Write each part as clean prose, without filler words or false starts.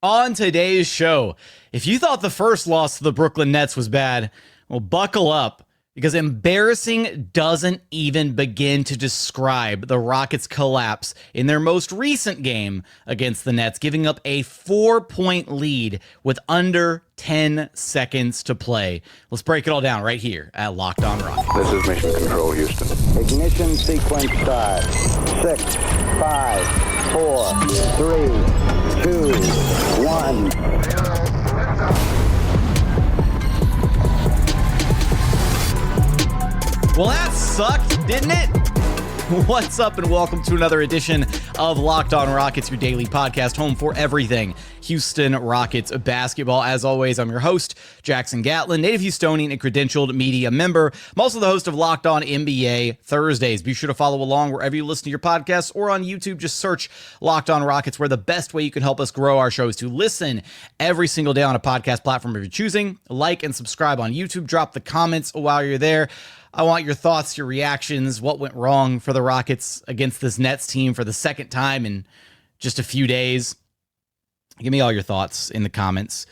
On today's show, if you thought the first loss to the Brooklyn Nets was bad, well, buckle up, because embarrassing doesn't even begin to describe the Rockets' collapse in their most recent game against the Nets, giving up a 4-point lead with under 10 seconds to play. Let's break it all down right here at Locked On Rockets. This is Mission Control, Houston. Ignition sequence start. 6, 5, 4, 3, 2, 1. Well, that sucked, didn't it? What's up, and welcome to another edition of Locked On Rockets, your daily podcast, home for everything Houston Rockets basketball. As always, I'm your host, Jackson Gatlin, native Houstonian and credentialed media member. I'm also the host of Locked On NBA Thursdays. Be sure to follow along wherever you listen to your podcasts or on YouTube. Just search Locked On Rockets, where the best way you can help us grow our show is to listen every single day on a podcast platform of your choosing. Like and subscribe on YouTube. Drop the comments while you're there. I want your thoughts, your reactions, what went wrong for the Rockets against this Nets team for the second time in just a few days. Give me all your thoughts in the comments.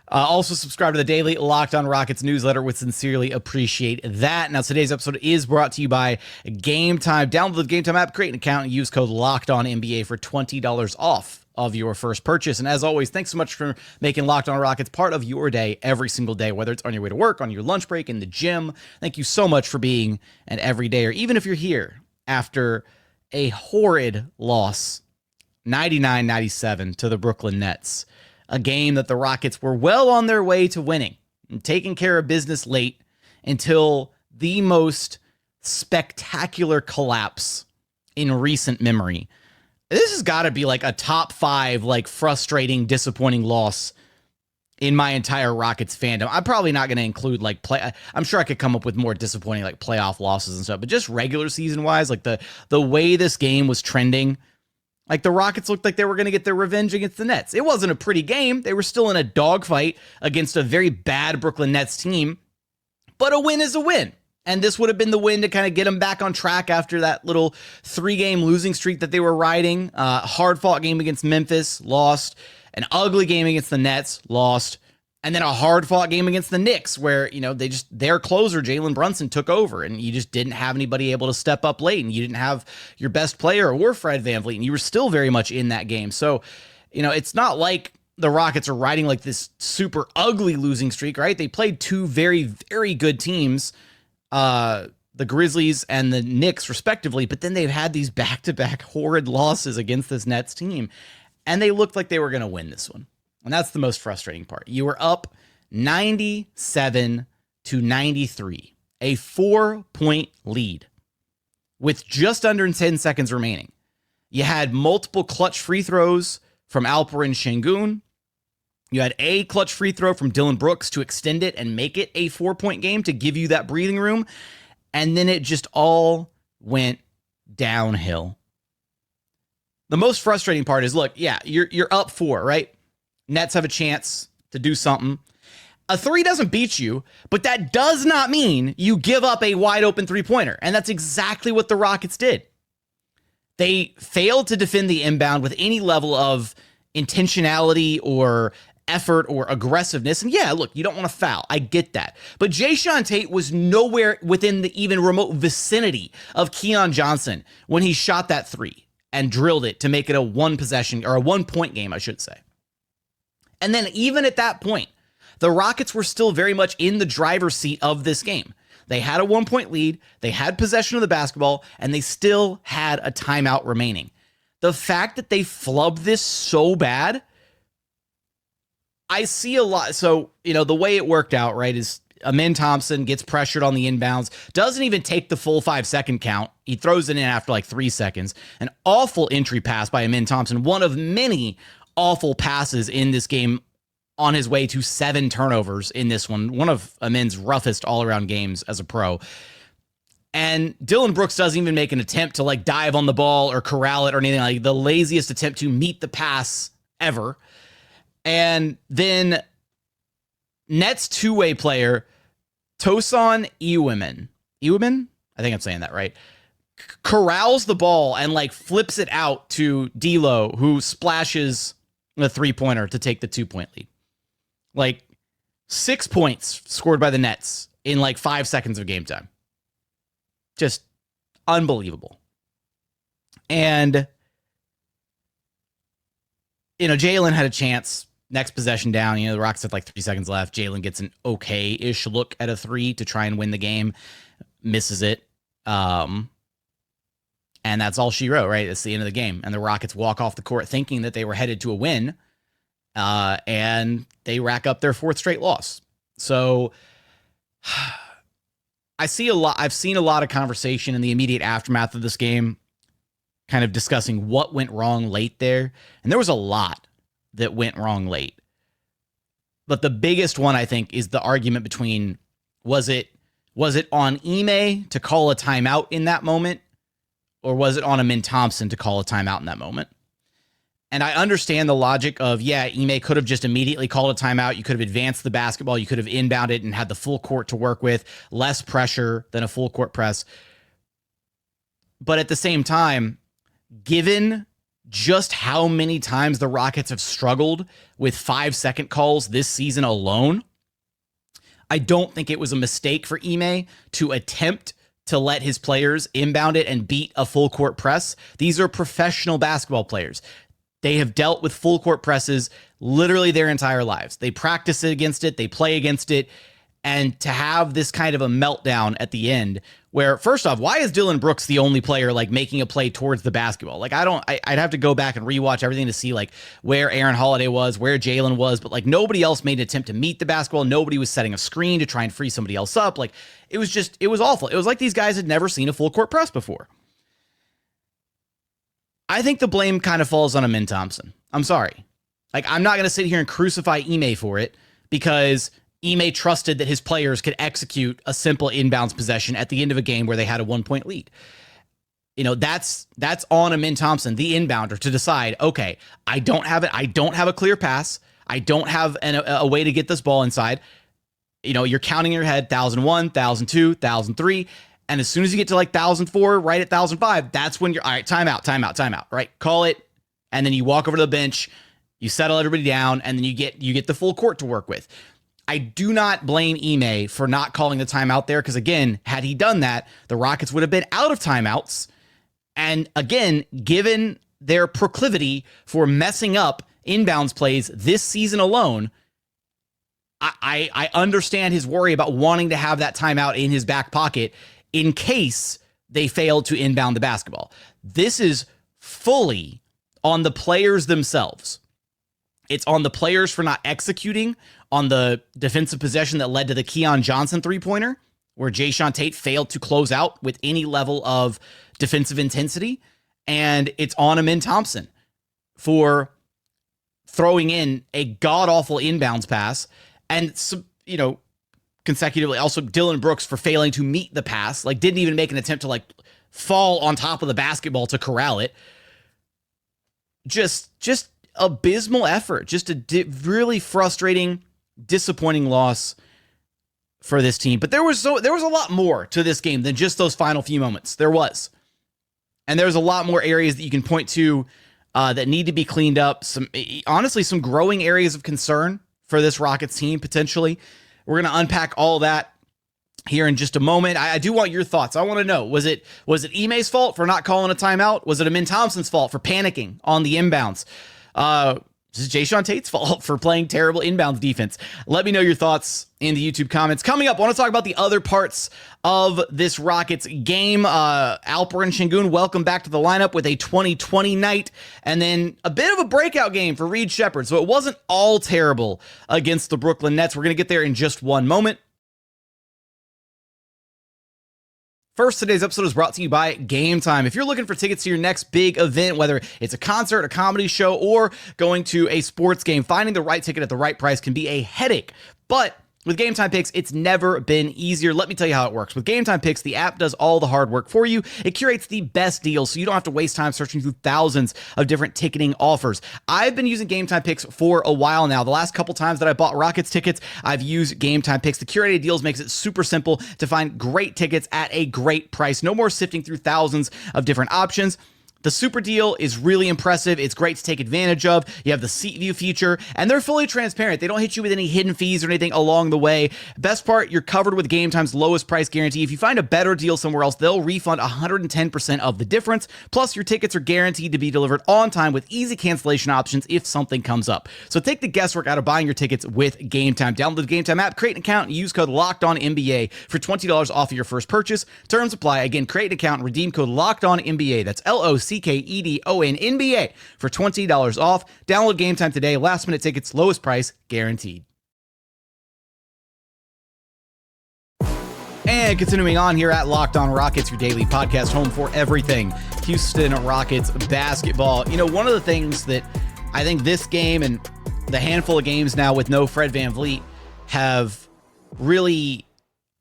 Also, subscribe to the daily Locked On Rockets newsletter. Would sincerely appreciate that. Now, today's episode is brought to you by Game Time. Download the Game Time app, create an account, and use code LOCKEDONNBA for $20 off of your first purchase. And as always, thanks so much for making Locked On Rockets part of your day every single day, whether it's on your way to work, on your lunch break, in the gym. Thank you so much for being an everydayer, even if you're here after a horrid loss, 99-97 to the Brooklyn Nets, a game that the Rockets were well on their way to winning and taking care of business late until the most spectacular collapse in recent memory. This has got to be like a top 5, like, frustrating, disappointing loss in my entire Rockets fandom. I'm probably not going to include like I'm sure I could come up with more disappointing like playoff losses and stuff, but just regular season wise, like the way this game was trending, like the Rockets looked like they were going to get their revenge against the Nets. It wasn't a pretty game. They were still in a dogfight against a very bad Brooklyn Nets team, but a win is a win. And this would have been the win to kind of get them back on track after that little 3-game losing streak that they were riding. Hard-fought game against Memphis, lost. An ugly game against the Nets, lost. And then a hard-fought game against the Knicks where, you know, their closer, Jalen Brunson, took over. And you just didn't have anybody able to step up late. And you didn't have your best player or Fred VanVleet. And you were still very much in that game. So, you know, it's not like the Rockets are riding like this super ugly losing streak, right? They played two very, very good teams, the Grizzlies and the Knicks respectively, but then they've had these back-to-back horrid losses against this Nets team, and they looked like they were going to win this one. And that's the most frustrating part. You were up 97-93, a 4-point lead with just under 10 seconds remaining. You had multiple clutch free throws from Alperen Sengun. You had a clutch free throw from Dillon to extend it and make it a 4-point game to give you that breathing room. And then it just all went downhill. The most frustrating part is, look, yeah, you're up 4, right? Nets have a chance to do something. A 3 doesn't beat you, but that does not mean you give up a wide open 3-pointer. And that's exactly what the Rockets did. They failed to defend the inbound with any level of intentionality or effort or aggressiveness. And yeah, look, you don't want to foul. I get that. But Jae'Sean Tate was nowhere within the even remote vicinity of Keon Johnson when he shot that 3 and drilled it to make it a 1-possession or a 1-point game, I should say. And then even at that point, the Rockets were still very much in the driver's seat of this game. They had a 1-point lead, they had possession of the basketball, and they still had a timeout remaining. The fact that they flubbed this so bad, I see a lot. So, you know, the way it worked out, right, is Thompson gets pressured on the inbounds, doesn't even take the full 5-second count. He throws it in after like 3 seconds. An awful entry pass by Thompson, one of many awful passes in this game on his way to 7 turnovers in this one of Amin's roughest all-around games as a pro. And Dillon doesn't even make an attempt to like dive on the ball or corral it or anything, like the laziest attempt to meet the pass ever. And then Nets two-way player Tosan Iwiman, I think I'm saying that right, corrals the ball and like flips it out to D'Lo, who splashes a 3-pointer to take the 2-point lead. Like 6 points scored by the Nets in like 5 seconds of game time. Just unbelievable. And, Jalen had a chance. Next possession down, the Rockets had like 3 seconds left. Jalen gets an okay-ish look at a 3 to try and win the game. Misses it. And that's all she wrote, right? It's the end of the game. And the Rockets walk off the court thinking that they were headed to a win. And they rack up their 4th straight loss. So I've seen a lot of conversation in the immediate aftermath of this game, kind of discussing what went wrong late there. And there was a lot that went wrong late. But the biggest one, I think, is the argument between was it on Ime to call a timeout in that moment, or was it on Amin Thompson to call a timeout in that moment? And I understand the logic of, Ime could have just immediately called a timeout. You could have advanced the basketball. You could have inbounded and had the full court to work with, less pressure than a full court press. But at the same time, given just how many times the Rockets have struggled with 5-second calls this season alone, I don't think it was a mistake for Ime to attempt to let his players inbound it and beat a full court press. These are professional basketball players. They have dealt with full court presses literally their entire lives. They practice against it. They play against it. And to have this kind of a meltdown at the end where, first off, why is Dillon Brooks the only player like making a play towards the basketball? Like, I'd have to go back and rewatch everything to see like where Aaron Holiday was, where Jalen was, but like nobody else made an attempt to meet the basketball. Nobody was setting a screen to try and free somebody else up. Like it was awful. It was like these guys had never seen a full court press before. I think the blame kind of falls on Amin Thompson. I'm sorry. Like, I'm not going to sit here and crucify Ime for it because Ime trusted that his players could execute a simple inbounds possession at the end of a game where they had a 1-point lead. That's on Amin Thompson, the inbounder, to decide, okay, I don't have a clear pass. I don't have a way to get this ball inside. You're counting in your head 1,001, 1,002, 1,003. And as soon as you get to like 1,004, right at 1,005, that's when you're, all right, timeout, right? Call it. And then you walk over to the bench, you settle everybody down, and then you get the full court to work with. I do not blame Ime for not calling the timeout there, because again, had he done that, the Rockets would have been out of timeouts. And again, given their proclivity for messing up inbounds plays this season alone, I understand his worry about wanting to have that timeout in his back pocket in case they failed to inbound the basketball. This is fully on the players themselves. It's on the players for not executing on the defensive possession that led to the Keon Johnson 3-pointer, where Jae'Sean Tate failed to close out with any level of defensive intensity. And it's on Amin Thompson for throwing in a god-awful inbounds pass. And, consecutively, also Dillon Brooks for failing to meet the pass, like didn't even make an attempt to like fall on top of the basketball to corral it. Just abysmal effort, just a really frustrating, disappointing loss for this team. But there was a lot more to this game than just those final few moments. There was. And there's a lot more areas that you can point to that need to be cleaned up. Some growing areas of concern for this Rockets team, potentially. We're going to unpack all that here in just a moment. I do want your thoughts. I want to know, was it Ime's fault for not calling a timeout? Was it Amin Thompson's fault for panicking on the inbounds? This is Jae'Sean Tate's fault for playing terrible inbounds defense. Let me know your thoughts in the YouTube comments. Coming up, I want to talk about the other parts of this Rockets game. Alperen Sengun, welcome back to the lineup with a 2020 night, and then a bit of a breakout game for Reed Sheppard. So it wasn't all terrible against the Brooklyn Nets. We're going to get there in just one moment. First, today's episode is brought to you by Game Time. If you're looking for tickets to your next big event, whether it's a concert, a comedy show, or going to a sports game, finding the right ticket at the right price can be a headache. But with Game Time Picks, it's never been easier. Let me tell you how it works. With Game Time Picks, the app does all the hard work for you. It curates the best deals, so you don't have to waste time searching through thousands of different ticketing offers. I've been using Game Time Picks for a while now. The last couple times that I bought Rockets tickets, I've used Game Time Picks. The curated deals makes it super simple to find great tickets at a great price. No more sifting through thousands of different options. The super deal is really impressive. It's great to take advantage of. You have the seat view feature, and they're fully transparent. They don't hit you with any hidden fees or anything along the way. Best part, you're covered with Game Time's lowest price guarantee. If you find a better deal somewhere else, they'll refund 110% of the difference. Plus, your tickets are guaranteed to be delivered on time with easy cancellation options if something comes up. So take the guesswork out of buying your tickets with Game Time. Download the Game Time app, create an account, and use code LOCKEDONNBA for $20 off of your first purchase. Terms apply. Again, create an account and redeem code LOCKEDONNBA. That's LOCKEDONNBA for $20 off. Download Game Time today. Last minute tickets, lowest price guaranteed. And continuing on here at Locked On Rockets, your daily podcast, home for everything Houston Rockets basketball. You know, one of the things that I think this game and the handful of games now with no Fred VanVleet have really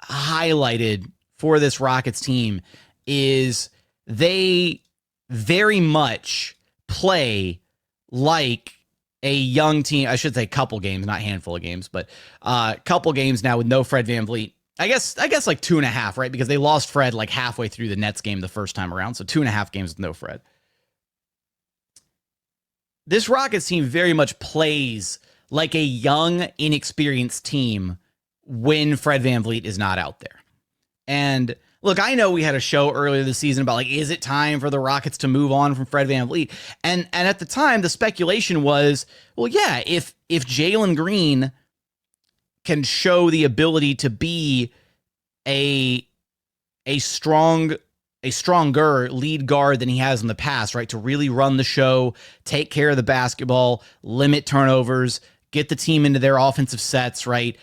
highlighted for this Rockets team is they very much play like a young team. I should say couple games, not handful of games, but couple games now with no Fred VanVleet. I guess like 2.5, right? Because they lost Fred like halfway through the Nets game the first time around. So 2.5 games with no Fred. This Rockets team very much plays like a young, inexperienced team when Fred VanVleet is not out there. And look, I know we had a show earlier this season about, like, is it time for the Rockets to move on from Fred VanVleet? And at the time, the speculation was, well, yeah, if Jalen Green can show the ability to be a stronger lead guard than he has in the past, right? To really run the show, take care of the basketball, limit turnovers, get the team into their offensive sets, right?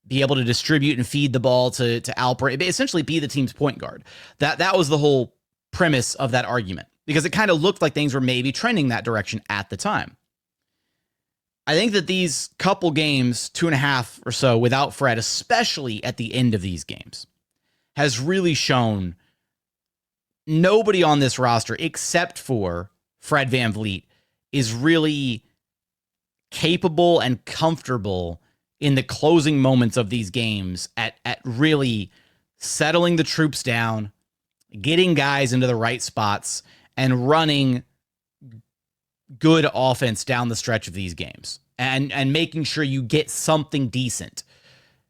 Be able to distribute and feed the ball to Alperen, essentially be the team's point guard. That was the whole premise of that argument, because it kind of looked like things were maybe trending that direction at the time. I think that these couple games, 2.5 or so without Fred, especially at the end of these games, has really shown nobody on this roster except for Fred VanVleet is really capable and comfortable in the closing moments of these games at really settling the troops down, getting guys into the right spots, and running good offense down the stretch of these games and making sure you get something decent.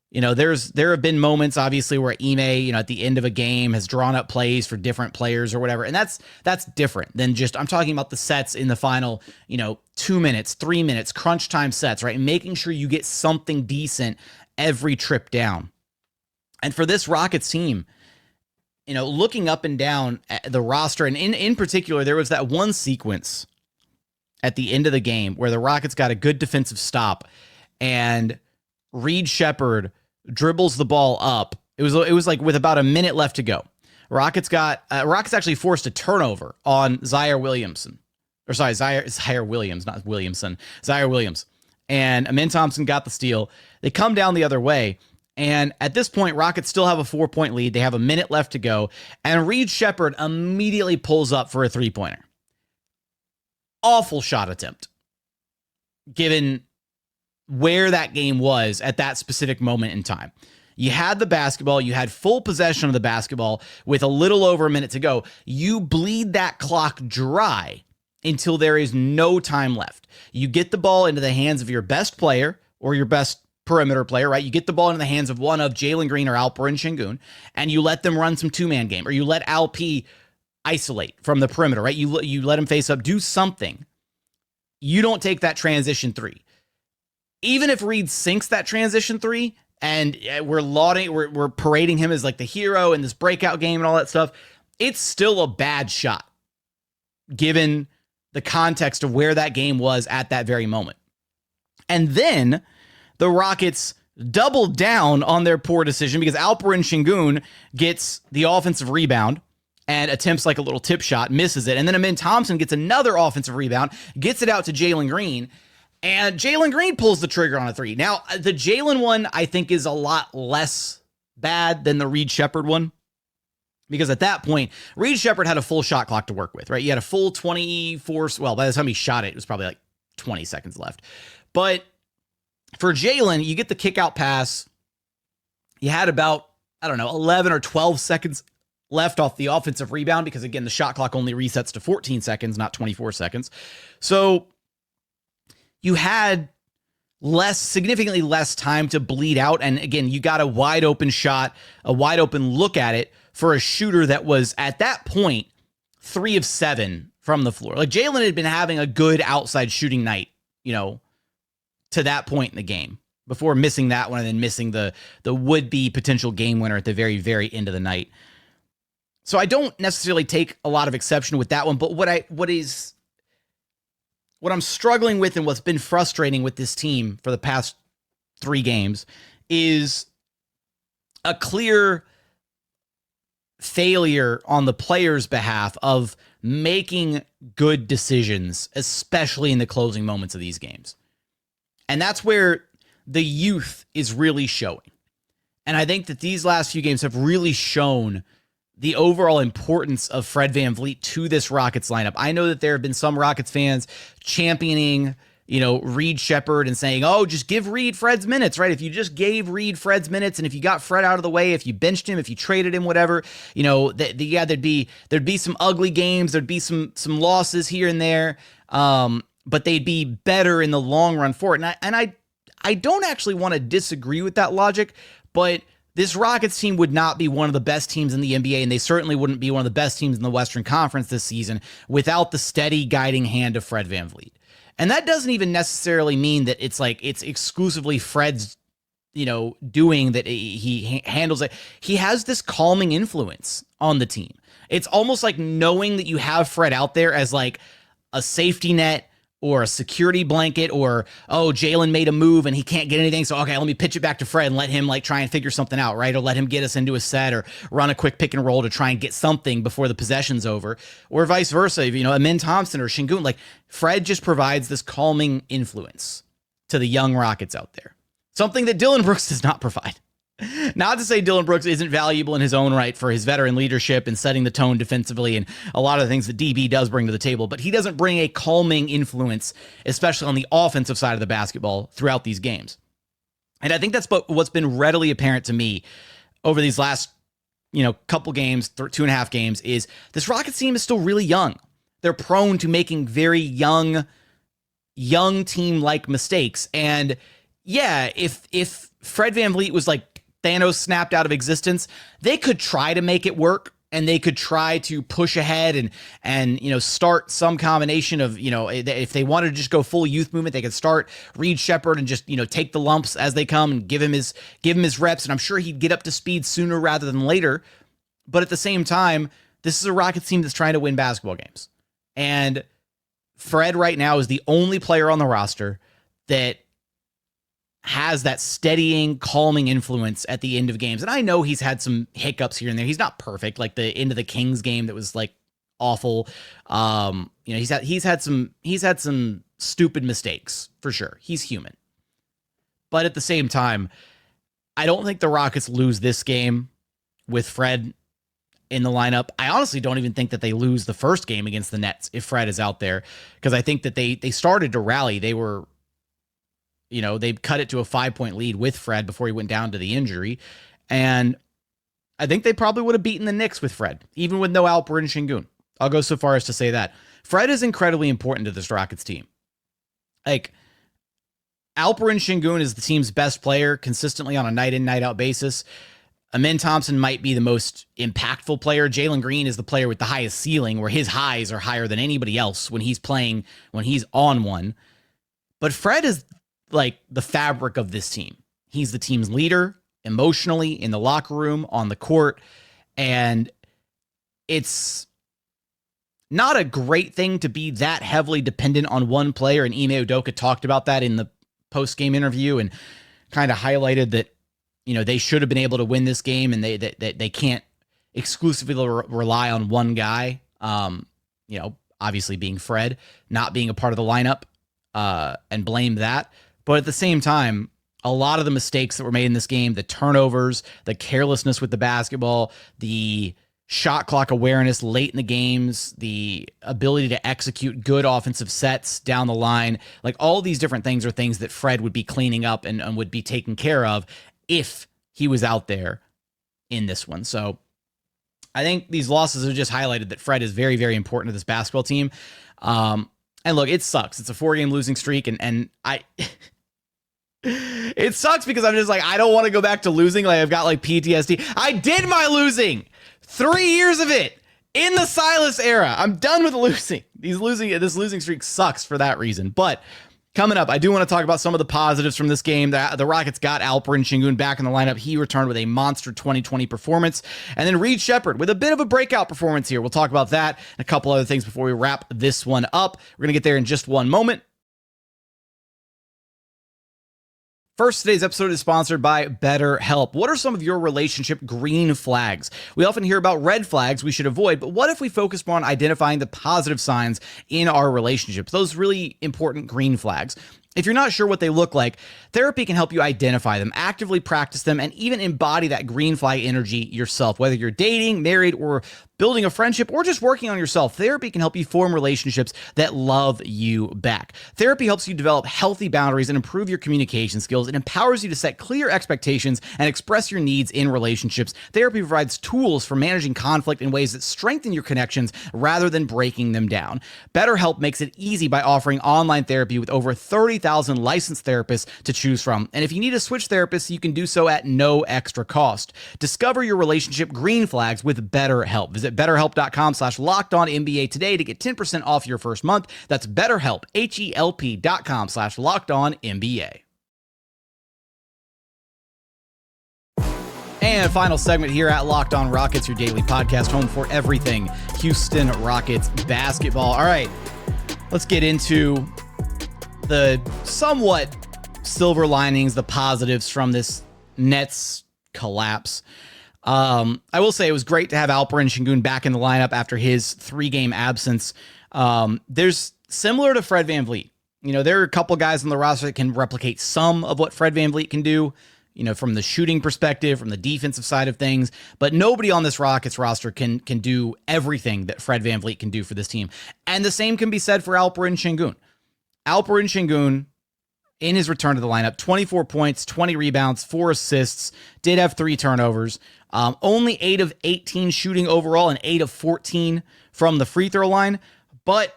You know, there have been moments, obviously, where Ime, at the end of a game has drawn up plays for different players or whatever. And that's different than just, I'm talking about the sets in the final, 2 minutes, 3 minutes, crunch time sets, right? And making sure you get something decent every trip down. And for this Rockets team, looking up and down at the roster, and in particular, there was that one sequence at the end of the game where the Rockets got a good defensive stop and Reed Sheppard dribbles the ball up. It was like with about a minute left to go. Rockets actually forced a turnover on Zaire Williams, not Williamson. Zaire Williams. And Amin Thompson got the steal. They come down the other way. And at this point, Rockets still have a 4-point lead. They have a minute left to go. And Reed Sheppard immediately pulls up for a 3-pointer. Awful shot attempt, given where that game was at that specific moment in time. You had the basketball, you had full possession of the basketball with a little over a minute to go. You bleed that clock dry until there is no time left. You get the ball into the hands of your best player or your best perimeter player, right? You get the ball into the hands of one of Jalen Green or Alperen Sengun, and you let them run some two-man game, or you let Alp isolate from the perimeter, right? You let him face up, do something. You don't take that transition three. Even if Reed sinks that transition three, and we're parading him as like the hero in this breakout game and all that stuff, it's still a bad shot, given the context of where that game was at that very moment. And then the Rockets doubled down on their poor decision because Alperen Sengun gets the offensive rebound and attempts like a little tip shot, misses it. And then Amin Thompson gets another offensive rebound, gets it out to Jalen Green, and Jalen Green pulls the trigger on a three. Now, the Jalen one, I think, is a lot less bad than the Reed Sheppard one, because at that point, Reed Sheppard had a full shot clock to work with, right? You had a full 24, well, by the time he shot it, it was probably like 20 seconds left. But for Jalen, you get the kick out pass. You had about, 11 or 12 seconds left off the offensive rebound because, again, the shot clock only resets to 14 seconds, not 24 seconds. So you had significantly less time to bleed out. And again, you got a wide open shot, a wide open look at it for a shooter that was at that point 3 of 7 from the floor. Like, Jalen had been having a good outside shooting night, to that point in the game before missing that one and then missing the would-be potential game winner at the very, very end of the night. So I don't necessarily take a lot of exception with that one, but what I'm struggling with and what's been frustrating with this team for the past 3 games is a clear failure on the players' behalf of making good decisions, especially in the closing moments of these games. And that's where the youth is really showing. And I think that these last few games have really shown the overall importance of Fred VanVleet to this Rockets lineup. I know that there have been some Rockets fans championing, Reed Sheppard and saying, oh, just give Reed Fred's minutes, right? If you just gave Reed Fred's minutes and if you got Fred out of the way, if you benched him, if you traded him, whatever, there'd be some ugly games. There'd be some losses here and there. But they'd be better in the long run for it. And I don't actually want to disagree with that logic, but this Rockets team would not be one of the best teams in the NBA, and they certainly wouldn't be one of the best teams in the Western Conference this season without the steady guiding hand of Fred VanVleet. And that doesn't even necessarily mean that it's exclusively Fred's, doing that he handles it. He has this calming influence on the team. It's almost like knowing that you have Fred out there as like a safety net or a security blanket, or, oh, Jalen made a move and he can't get anything, so okay, let me pitch it back to Fred and let him try and figure something out, right? Or let him get us into a set or run a quick pick and roll to try and get something before the possession's over, or vice versa. Amin Thompson or Sengun, Fred just provides this calming influence to the young Rockets out there. Something that Dillon Brooks does not provide. Not to say Dillon Brooks isn't valuable in his own right for his veteran leadership and setting the tone defensively and a lot of the things that DB does bring to the table, but he doesn't bring a calming influence, especially on the offensive side of the basketball throughout these games. And I think that's what's been readily apparent to me over these last, couple games, 2.5 games, is this Rockets team is still really young. They're prone to making very young team-like mistakes. And yeah, if Fred VanVleet was like Thanos snapped out of existence, they could try to make it work and they could try to push ahead and start some combination of, if they wanted to just go full youth movement, they could start Reed Sheppard and just, take the lumps as they come and give him his reps. And I'm sure he'd get up to speed sooner rather than later. But at the same time, this is a Rockets team that's trying to win basketball games. And Fred right now is the only player on the roster that has that steadying, calming influence at the end of games. And I know he's had some hiccups here and there. He's not perfect, like the end of the Kings game that was awful. He's had some stupid mistakes for sure. He's human. But at the same time, I don't think the Rockets lose this game with Fred in the lineup. I honestly don't even think that they lose the first game against the Nets if Fred is out there, because I think that they started to rally. They were they cut it to a 5-point lead with Fred before he went down to the injury. And I think they probably would have beaten the Knicks with Fred, even with no Alperen Sengun. I'll go so far as to say that. Fred is incredibly important to this Rockets team. Alperen Sengun is the team's best player consistently on a night-in, night-out basis. Amin Thompson might be the most impactful player. Jalen Green is the player with the highest ceiling, where his highs are higher than anybody else when he's on one. But Fred is the fabric of this team. He's the team's leader emotionally, in the locker room, on the court. And it's not a great thing to be that heavily dependent on one player. And Ime Udoka talked about that in the post-game interview and kind of highlighted that, they should have been able to win this game and they can't exclusively rely on one guy. Obviously being Fred, not being a part of the lineup, and blame that. But at the same time, a lot of the mistakes that were made in this game, the turnovers, the carelessness with the basketball, the shot clock awareness late in the games, the ability to execute good offensive sets down the line, all these different things are things that Fred would be cleaning up and would be taken care of if he was out there in this one. So I think these losses have just highlighted that Fred is very, very important to this basketball team. And look, it sucks. It's a 4-game losing streak, and I it sucks because I'm just like, I don't want to go back to losing. Like, I've got like PTSD. I did my losing. 3 years of it in the Silas era. I'm done with losing. This losing streak sucks for that reason. But coming up, I do want to talk about some of the positives from this game. The Rockets got Alperen Sengun back in the lineup. He returned with a monster 2020 performance. And then Reed Sheppard with a bit of a breakout performance here. We'll talk about that and a couple other things before we wrap this one up. We're going to get there in just one moment. First, today's episode is sponsored by BetterHelp. What are some of your relationship green flags? We often hear about red flags we should avoid, but what if we focus more on identifying the positive signs in our relationships, those really important green flags? If you're not sure what they look like, therapy can help you identify them, actively practice them, and even embody that green flag energy yourself. Whether you're dating, married, or building a friendship, or just working on yourself, therapy can help you form relationships that love you back. Therapy helps you develop healthy boundaries and improve your communication skills. It empowers you to set clear expectations and express your needs in relationships. Therapy provides tools for managing conflict in ways that strengthen your connections rather than breaking them down. BetterHelp makes it easy by offering online therapy with over 30,000 licensed therapists to choose from. And if you need to switch therapists, you can do so at no extra cost. Discover your relationship green flags with BetterHelp. Visit BetterHelp.com/LockedOnNBA today to get 10% off your first month. That's BetterHelp, HELP.com/LockedOnNBA. And final segment here at Locked On Rockets, your daily podcast, home for everything Houston Rockets basketball. All right, let's get into the somewhat silver linings, the positives from this Nets collapse. I will say it was great to have Alperen Sengun back in the lineup after his 3-game absence. There's similar to Fred VanVleet. You know, there are a couple guys on the roster that can replicate some of what Fred VanVleet can do, you know, from the shooting perspective, from the defensive side of things, but nobody on this Rockets roster can do everything that Fred VanVleet can do for this team. And the same can be said for Alperen Sengun. Alperen Sengun, in his return to the lineup, 24 points, 20 rebounds, 4 assists, did have 3 turnovers, only 8 of 18 shooting overall and 8 of 14 from the free throw line, but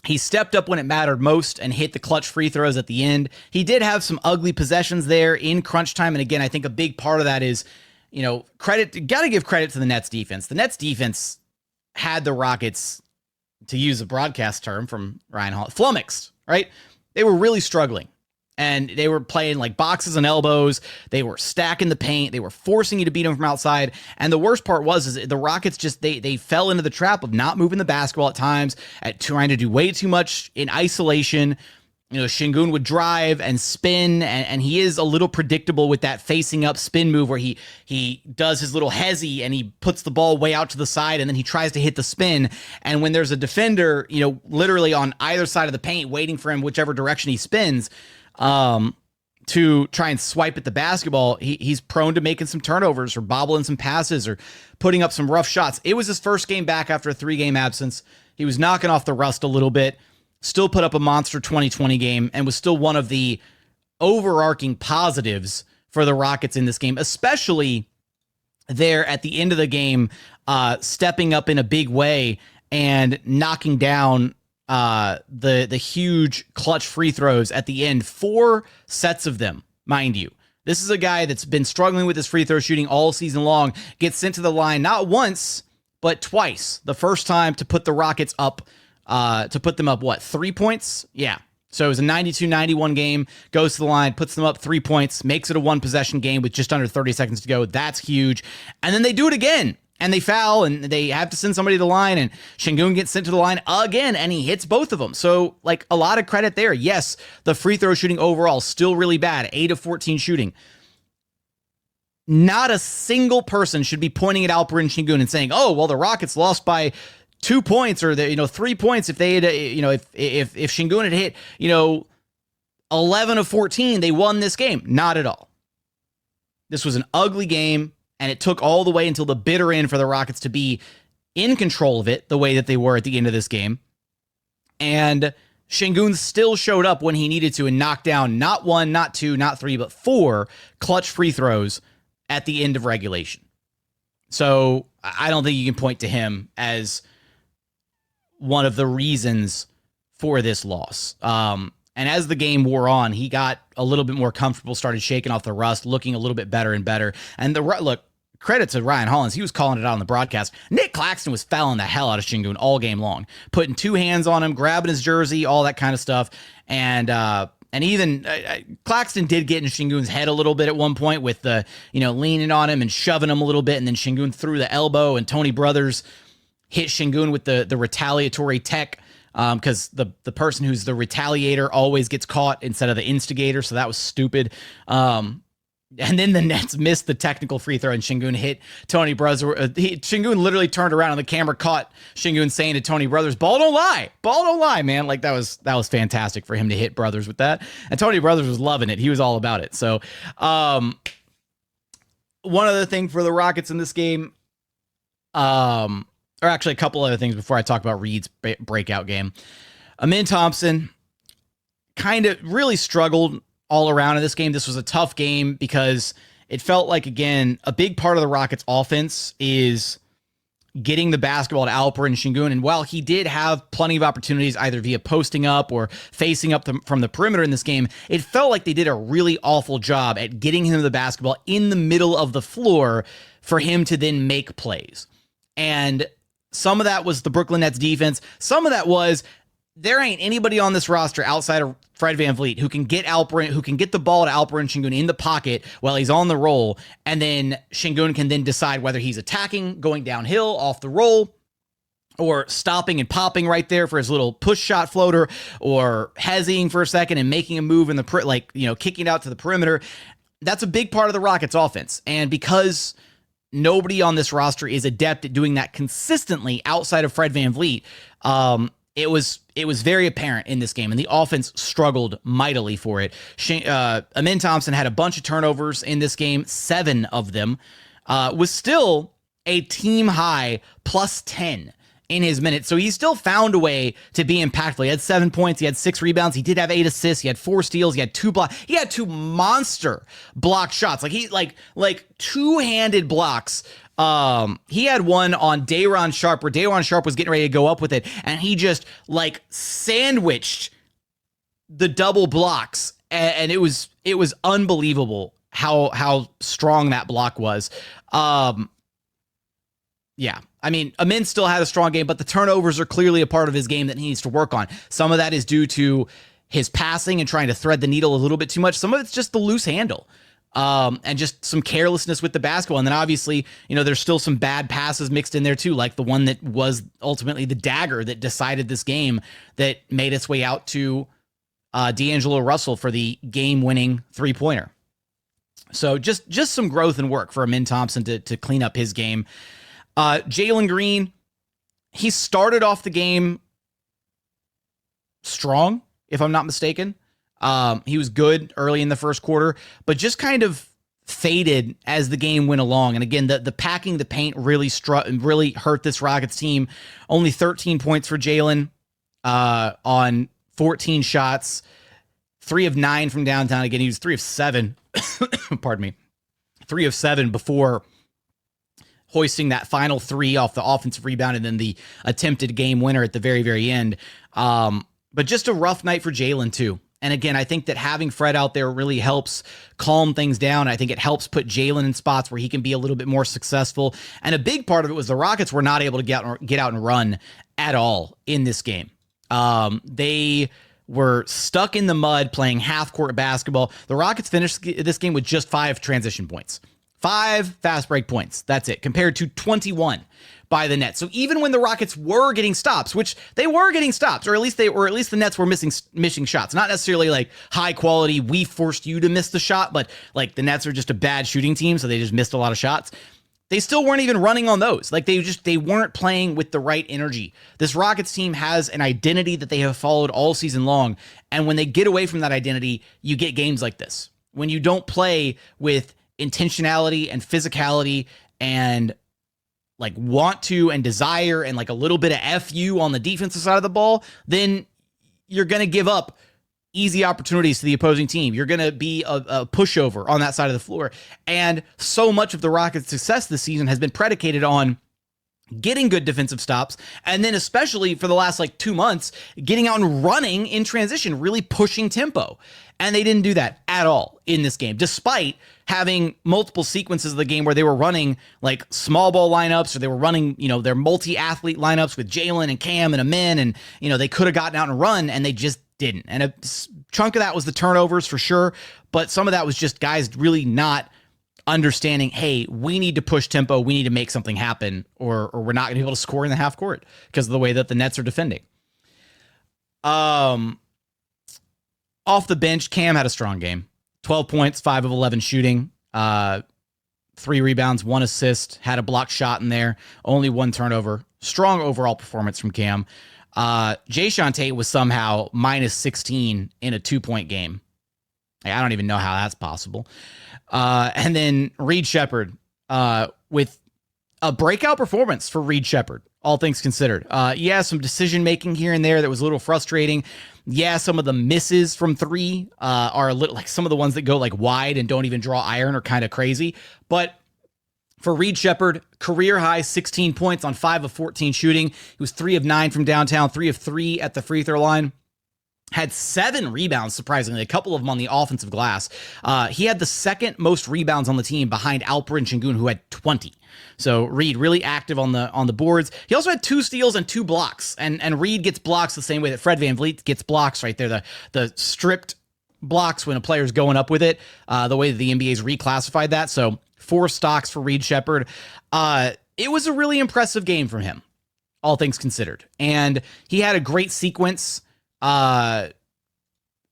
he stepped up when it mattered most and hit the clutch free throws at the end. He did have some ugly possessions there in crunch time, and again, I think a big part of that is, you know, got to give credit to the Nets defense. The Nets defense had the Rockets, to use a broadcast term from Ryan Hall, flummoxed, right? They were really struggling, and they were playing like boxes and elbows. They were stacking the paint. They were forcing you to beat them from outside. And the worst part was the Rockets just, they fell into the trap of not moving the basketball at times, at trying to do way too much in isolation. You know, Sengun would drive and spin, and he is a little predictable with that facing up spin move where he does his little hezzy and he puts the ball way out to the side and then he tries to hit the spin. And when there's a defender, you know, literally on either side of the paint waiting for him, whichever direction he spins, to try and swipe at the basketball, he's prone to making some turnovers or bobbling some passes or putting up some rough shots. It was his first game back after a 3-game absence. He was knocking off the rust a little bit. Still put up a monster 2020 game and was still one of the overarching positives for the Rockets in this game, especially there at the end of the game, stepping up in a big way and knocking down the huge clutch free throws at the end. 4 sets of them, mind you. This is a guy that's been struggling with his free throw shooting all season long, gets sent to the line not once, but twice. The first time to put the Rockets up, to put them up, 3 points? Yeah. So it was a 92-91 game, goes to the line, puts them up 3 points, makes it a 1-possession game with just under 30 seconds to go. That's huge. And then they do it again, and they foul, and they have to send somebody to the line, and Sengun gets sent to the line again, and he hits both of them. So, like, a lot of credit there. Yes, the free throw shooting overall still really bad, 8 of 14 shooting. Not a single person should be pointing at Alperen Sengun and saying, oh, well, the Rockets lost by 2 points or 3 points if they had, if Sengun had hit, 11 of 14, they won this game. Not at all. This was an ugly game, and it took all the way until the bitter end for the Rockets to be in control of it the way that they were at the end of this game. And Sengun still showed up when he needed to and knocked down not 1, not 2, not 3, but 4 clutch free throws at the end of regulation. So I don't think you can point to him as one of the reasons for this loss. And as the game wore on, he got a little bit more comfortable, started shaking off the rust, looking a little bit better and better. And look, credit to Ryan Hollins. He was calling it out on the broadcast. Nick Claxton was fouling the hell out of Sengun all game long, putting two hands on him, grabbing his jersey, all that kind of stuff. And even Claxton did get in Sengun's head a little bit at one point with the, leaning on him and shoving him a little bit. And then Sengun threw the elbow, and Tony Brothers hit Sengun with the retaliatory tech. Because the person who's the retaliator always gets caught instead of the instigator. So that was stupid. And then the Nets missed the technical free throw, and Sengun hit Tony Brothers. Sengun literally turned around, and the camera caught Sengun saying to Tony Brothers, "Ball don't lie, man." Like that was fantastic for him to hit Brothers with that. And Tony Brothers was loving it. He was all about it. So, one other thing for the Rockets in this game, or actually a couple other things before I talk about Reed's breakout game. Amin Thompson kind of really struggled all around in this game. This was a tough game because it felt like, again, a big part of the Rockets offense is getting the basketball to Alperen Sengun. And while he did have plenty of opportunities either via posting up or facing up from the perimeter in this game, it felt like they did a really awful job at getting him the basketball in the middle of the floor for him to then make plays. And some of that was the Brooklyn Nets defense. Some of that was there ain't anybody on this roster outside of Fred VanVleet who can get the ball to Alperen Sengun in the pocket while he's on the roll, and then Sengun can then decide whether he's attacking, going downhill off the roll, or stopping and popping right there for his little push shot floater, or hezzying for a second and making a move in the kicking out to the perimeter. That's a big part of the Rockets offense. And because nobody on this roster is adept at doing that consistently outside of Fred VanVleet, it was very apparent in this game, and the offense struggled mightily for it. Amin Thompson had a bunch of turnovers in this game, 7 of them, was still a team high plus 10 in his minutes. So he still found a way to be impactful. He had 7 points. He had 6 rebounds. He did have 8 assists. He had 4 steals. He had 2 blocks. He had 2 monster block shots. Like two-handed blocks. He had one on Jae'Sean Tate where Jae'Sean Tate was getting ready to go up with it, and he just sandwiched the double blocks. And it was unbelievable how strong that block was. Yeah. I mean, Amin still had a strong game, but the turnovers are clearly a part of his game that he needs to work on. Some of that is due to his passing and trying to thread the needle a little bit too much. Some of it's just the loose handle, and just some carelessness with the basketball. And then obviously, there's still some bad passes mixed in there too, like the one that was ultimately the dagger that decided this game that made its way out to D'Angelo Russell for the game-winning three-pointer. So just some growth and work for Amin Thompson to clean up his game. Jalen Green, he started off the game strong, if I'm not mistaken. He was good early in the first quarter, but just kind of faded as the game went along. And again, the packing the paint really hurt this Rockets team. Only 13 points for Jalen on 14 shots, 3 of 9 from downtown. Again, he was 3 of 7. Pardon me. 3 of 7 before hoisting that final 3 off the offensive rebound and then the attempted game winner at the very, very end. But just a rough night for Jalen too. And again, I think that having Fred out there really helps calm things down. I think it helps put Jalen in spots where he can be a little bit more successful. And a big part of it was the Rockets were not able to get out and run at all in this game. They were stuck in the mud playing half-court basketball. The Rockets finished this game with just 5 transition points. 5 fast break points. That's it, compared to 21 by the Nets. So even when the Rockets were getting stops, which they were getting stops, or at least the Nets were missing shots. Not necessarily like high quality, we forced you to miss the shot, but like the Nets are just a bad shooting team, so they just missed a lot of shots. They still weren't even running on those. Like they weren't playing with the right energy. This Rockets team has an identity that they have followed all season long. And when they get away from that identity, you get games like this. When you don't play with intentionality and physicality and like want to and desire and like a little bit of FU on the defensive side of the ball, then you're going to give up easy opportunities to the opposing team. You're going to be a pushover on that side of the floor. And so much of the Rockets' success this season has been predicated on getting good defensive stops, and then especially for the last like 2 months, getting out and running in transition, really pushing tempo. And they didn't do that at all in this game, despite having multiple sequences of the game where they were running like small ball lineups, or they were running, their multi-athlete lineups with Jalen and Cam and Amin, and, they could have gotten out and run, and they just didn't. And a chunk of that was the turnovers for sure, but some of that was just guys really not understanding, hey, we need to push tempo, we need to make something happen, or we're not going to be able to score in the half court because of the way that the Nets are defending. Off the bench, Cam had a strong game. 12 points, 5 of 11 shooting, 3 rebounds, 1 assist, had a blocked shot in there, only 1 turnover. Strong overall performance from Cam. Jae'Sean Tate was somehow minus 16 in a 2-point game. I don't even know how that's possible. And then Reed Sheppard, with a breakout performance for Reed Sheppard, all things considered. Some decision-making here and there that was a little frustrating. Some of the misses from 3 are a little, like some of the ones that go like wide and don't even draw iron are kind of crazy. But for Reed Sheppard, career high 16 points on 5 of 14 shooting. He was 3 of 9 from downtown, 3 of 3 at the free throw line. Had 7 rebounds, surprisingly, a couple of them on the offensive glass. He had the second most rebounds on the team behind Alperen Sengun, who had 20. So Reed really active on the boards. He also had 2 steals and 2 blocks. And Reed gets blocks the same way that Fred VanVleet gets blocks right there. The stripped blocks when a player's going up with it, the way that the NBA's reclassified that. So 4 stocks for Reed Sheppard. It was a really impressive game from him, all things considered. And he had a great sequence in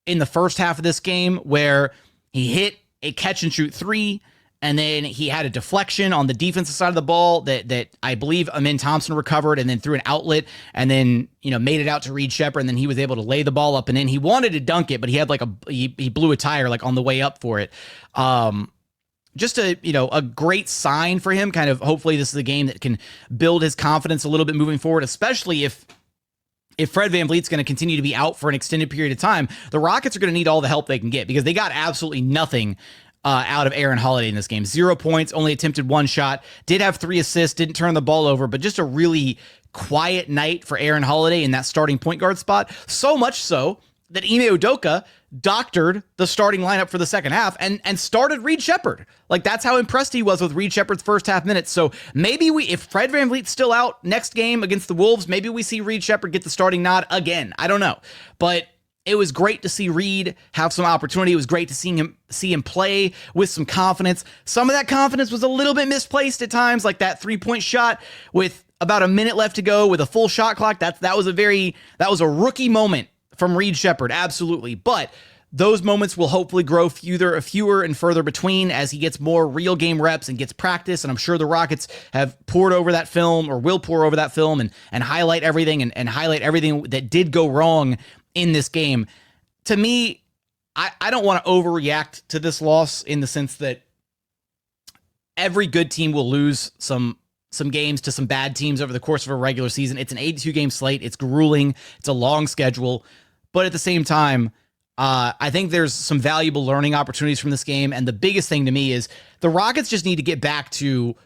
the first half of this game where he hit a catch and shoot 3, and then he had a deflection on the defensive side of the ball that I believe Amin Thompson recovered, and then threw an outlet, and then made it out to Reed Sheppard, and then he was able to lay the ball up and in. He wanted to dunk it, but he had he blew a tire like on the way up for it. Just a great sign for him. Kind of hopefully this is a game that can build his confidence a little bit moving forward, especially if Fred VanVleet's going to continue to be out for an extended period of time. The Rockets are going to need all the help they can get because they got absolutely nothing out of Aaron Holiday in this game. 0 points, only attempted 1 shot, did have 3 assists, didn't turn the ball over, but just a really quiet night for Aaron Holiday in that starting point guard spot. So much so that Ime Udoka doctored the starting lineup for the second half and started Reed Sheppard. Like, that's how impressed he was with Reed Sheppard's first half minutes. So maybe if Fred VanVleet's still out next game against the Wolves, maybe we see Reed Sheppard get the starting nod again. I don't know. But it was great to see Reed have some opportunity. It was great to see him play with some confidence. Some of that confidence was a little bit misplaced at times, like that 3-point shot with about a minute left to go with a full shot clock. That was a rookie moment from Reed Sheppard, absolutely. But those moments will hopefully grow fewer and further between as he gets more real game reps and gets practice. And I'm sure the Rockets have poured over that film, or will pour over that film, and highlight everything and highlight everything that did go wrong in this game. To me, I don't want to overreact to this loss in the sense that every good team will lose some games to some bad teams over the course of a regular season. It's an 82-game slate. It's grueling. It's a long schedule. But at the same time, I think there's some valuable learning opportunities from this game. And the biggest thing to me is the Rockets just need to get back to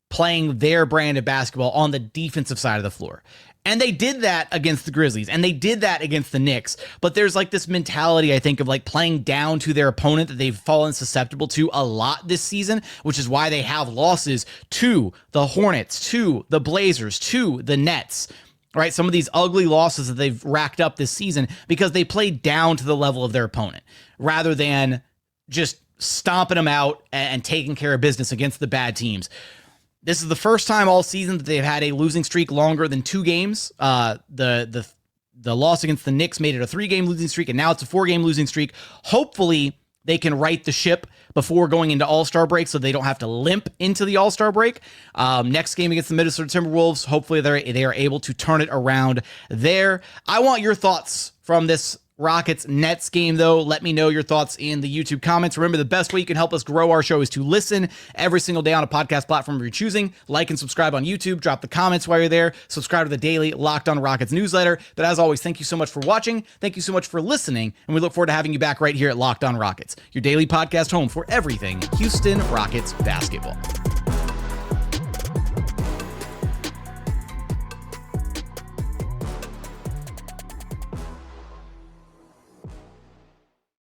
playing their brand of basketball on the defensive side of the floor. And they did that against the Grizzlies, and they did that against the Knicks. But there's like this mentality, I think, of like playing down to their opponent that they've fallen susceptible to a lot this season, which is why they have losses to the Hornets, to the Blazers, to the Nets. Right, some of these ugly losses that they've racked up this season because they played down to the level of their opponent rather than just stomping them out and taking care of business against the bad teams. This is the first time all season that they've had a losing streak longer than 2 games. The loss against the Knicks made it a 3-game losing streak, and now it's a 4-game losing streak. Hopefully, they can right the ship before going into All-Star break so they don't have to limp into the All-Star break. Next game against the Minnesota Timberwolves, hopefully they are able to turn it around there. I want your thoughts from this Rockets-Nets game, though. Let me know your thoughts in the YouTube comments. Remember, the best way you can help us grow our show is to listen every single day on a podcast platform of your choosing. Like and subscribe on YouTube. Drop the comments while you're there. Subscribe to the daily Locked On Rockets newsletter. But as always, thank you so much for watching. Thank you so much for listening. And we look forward to having you back right here at Locked On Rockets, your daily podcast home for everything Houston Rockets basketball.